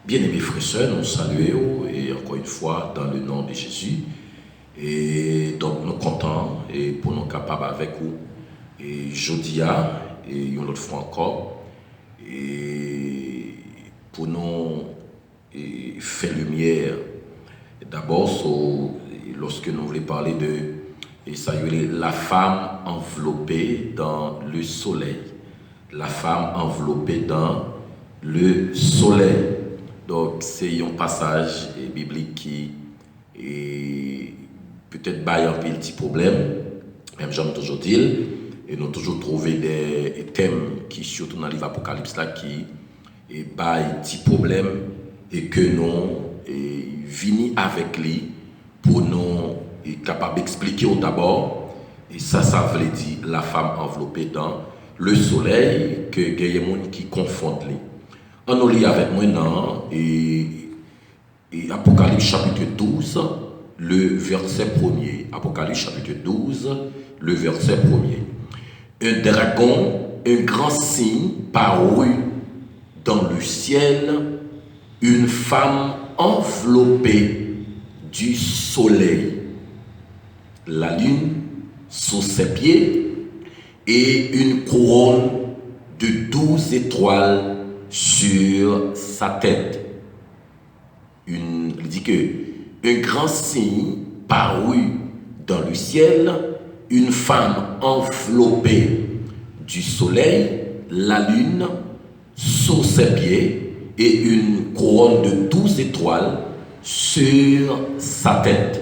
Bien-aimés frères et sœurs, nous saluons et encore une fois dans le nom de Jésus. Et donc nous comptons et pour nous capables avec vous. Et Jodia et une autre fois encore et pour nous faire lumière. D'abord, lorsque nous voulons parler de la femme enveloppée dans le soleil. La femme enveloppée dans le soleil. Donc, c'est un passage biblique qui est peut-être pas un petit problème, même j'aime toujours dire, et nous toujours trouvé des thèmes qui, surtout dans le livre Apocalypse, là, qui est pas un petit problème et que nous venons avec lui pour nous capable d'expliquer d'abord. Et ça veut dire la femme enveloppée dans le soleil, que il y a des gens qui confondent lui. On nous lit avec moi dans Apocalypse chapitre 12, le verset 1er. Apocalypse chapitre 12, le verset 1er. Un dragon, un grand signe parut dans le ciel, une femme enveloppée du soleil, la lune sous ses pieds et une couronne de 12 étoiles sur sa tête. Il dit que un grand signe parut dans le ciel, une femme enveloppée du soleil, la lune sous ses pieds et une couronne de 12 étoiles sur sa tête.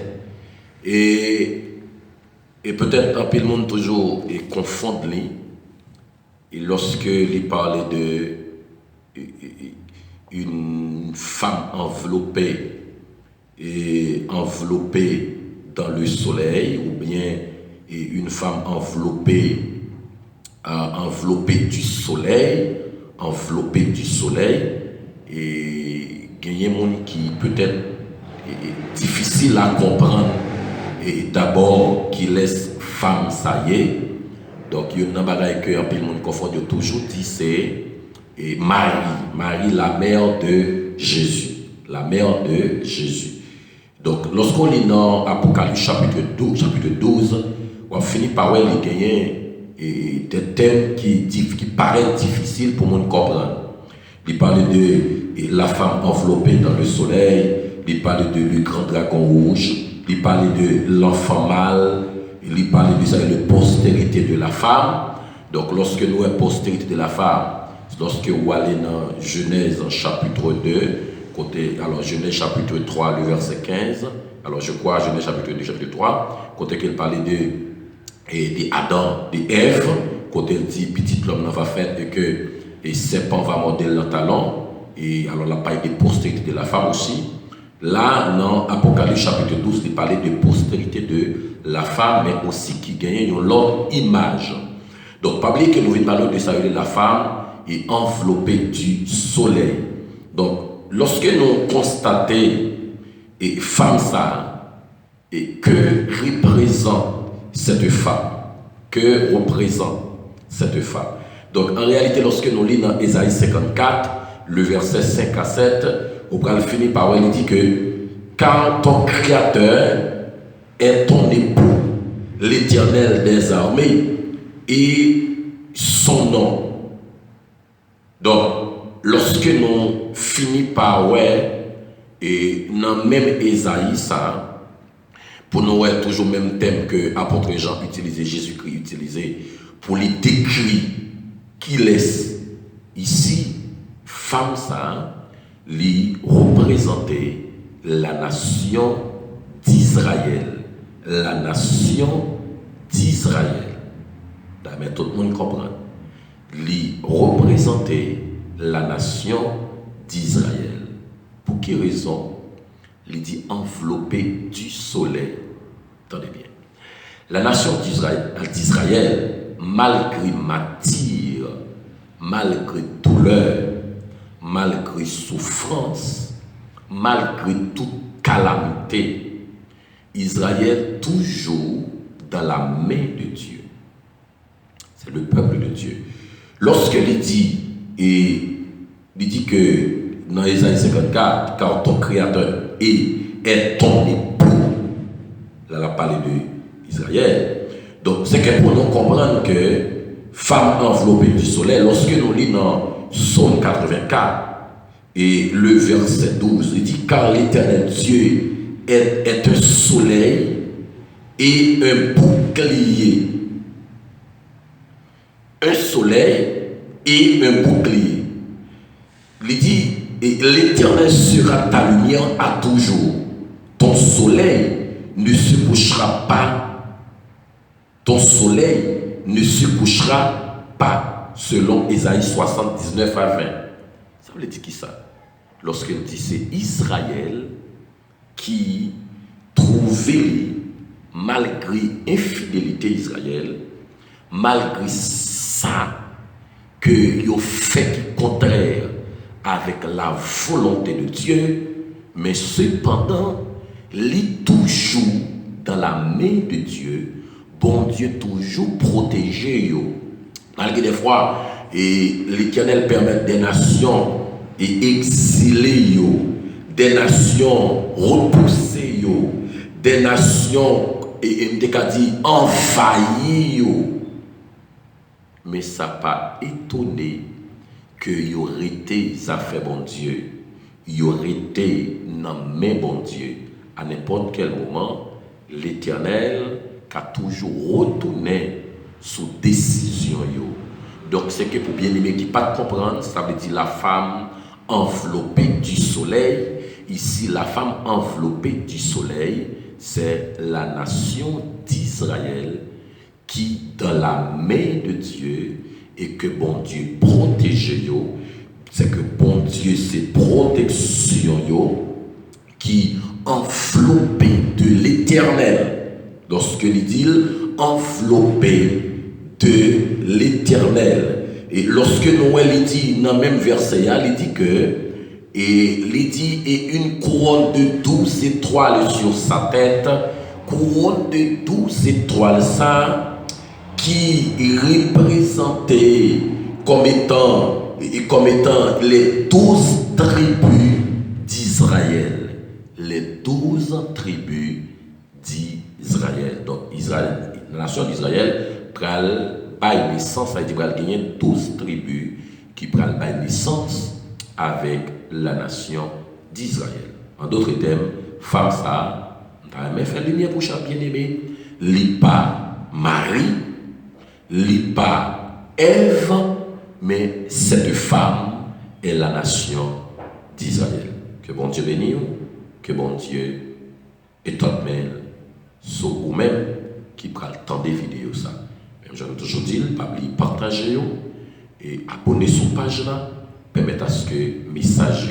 Et peut-être un peu le monde toujours confond lui. Et lorsque il parlait de une femme enveloppée dans le soleil, ou bien une femme enveloppée du soleil, et il y a des gens qui peut-être est difficile à comprendre, et d'abord qui laisse femme ça y est. Donc il y a un bagage que un peu le monde confond, toujours dit c'est Marie, la mère de Jésus. La mère de Jésus. Donc, lorsqu'on lit dans Apocalypse chapitre 12, on finit par gagner des thèmes qui paraissent difficiles pour nous comprendre. Il parle de la femme enveloppée dans le soleil, il parle de le grand dragon rouge, il parle de l'enfant mâle, il parle de la postérité de la femme. Donc, lorsque nous avons postérité de la femme, lorsque vous allez dans Genèse chapitre 2, alors Genèse chapitre 3, le verset 15, alors je crois Genèse chapitre 2, chapitre 3, côté qu'elle parlait de Adam, d'Ève, côté elle dit petit l'homme va faire et que le serpent va morder le talon, et alors la paille des postérités de la femme aussi. Là, dans Apocalypse chapitre 12, il parlait de postérité de la femme, mais aussi qui gagnait une autre image. Donc, pas oublier que nous venons parler de ça, la femme est enveloppée du soleil. Donc, lorsque nous constatons et femme ça, et que représente cette femme, Donc, en réalité, lorsque nous lisons dans Ésaïe 54, le verset 5 à 7, on va finir par il dit que car ton Créateur est ton époux, l'Éternel des armées, et son nom. Donc, lorsque nous finissons par et dans même Ésaïe, ça, pour nous toujours le même thème que l'apôtre Jean utilisait, Jésus-Christ utilisait, pour les décrire qui laisse ici, femme ça, lui représenter la nation d'Israël. La nation d'Israël. Mais tout le monde comprend. Lui représenter la nation d'Israël. Pour quelle raison? Il dit enveloppé du soleil. Attendez bien. La nation d'Israël, malgré martyre, malgré douleur, malgré souffrance, malgré toute calamité, Israël toujours dans la main de Dieu. C'est le peuple de Dieu. Lorsque il dit que dans Ésaïe 54, car ton créateur est ton époux. Là, on a parlé d'Israël. Donc, c'est que pour nous comprendre que femme enveloppée du soleil, lorsque nous lisons dans Psaume 84 et le verset 12, il dit, car l'Éternel Dieu est un soleil et un bouclier. Un soleil et un bouclier. Il dit, l'Éternel sera ta lumière à toujours. Ton soleil ne se couchera pas. Ton soleil ne se couchera pas, selon Ésaïe 79 à 20. Ça veut dire qui ça? Lorsqu'il dit c'est Israël qui trouvait, malgré infidélité d'Israël, malgré ça, que il fait qui contraire avec la volonté de Dieu, mais cependant, il est toujours dans la main de Dieu. Bon Dieu toujours protégé yo. Malgré des fois, et l'Éternel permet des nations et exiler yo, des nations repousser yo, des nations et dit envahir yo. Mais ça n'a pas étonné que y aurait été ça fait bon Dieu, y aurait été dans main bon Dieu à n'importe quel moment. L'Éternel a toujours retourné sous décision yo. Donc c'est que pour bien aimer qui pas comprendre, ça veut dire la femme enveloppée du soleil. Ici la femme enveloppée du soleil, c'est la nation d'Israël qui dans la main de Dieu et que bon Dieu protège yo. C'est que bon Dieu c'est protection yo qui enveloppé de l'Éternel. Lorsque il dit enveloppé de l'Éternel. Et lorsque Noël dit dans le même verset, il dit que et une couronne de 12 étoiles sur sa tête, couronne de 12 étoiles, ça qui représentait comme étant les 12 tribus d'Israël. Les 12 tribus d'Israël. Donc, Israël, la nation d'Israël, pral bail naissance, ça veut dire pral gagner 12 tribus qui pral bail naissance avec la nation d'Israël. En d'autres termes, femme ça, mais faire lumière pour chaque bien-aimé, li pas Marie, li pas Ève, mais cette femme est la nation d'Israël. Que bon Dieu bénisse, que bon Dieu étonne sur vous-même qui prend le temps de vidéos ça. Même j'en ai toujours dit, pas oublier partager et abonner sur la page là, permettre à ce que le message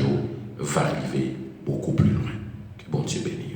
va arriver beaucoup plus loin. Que bon Dieu bénisse.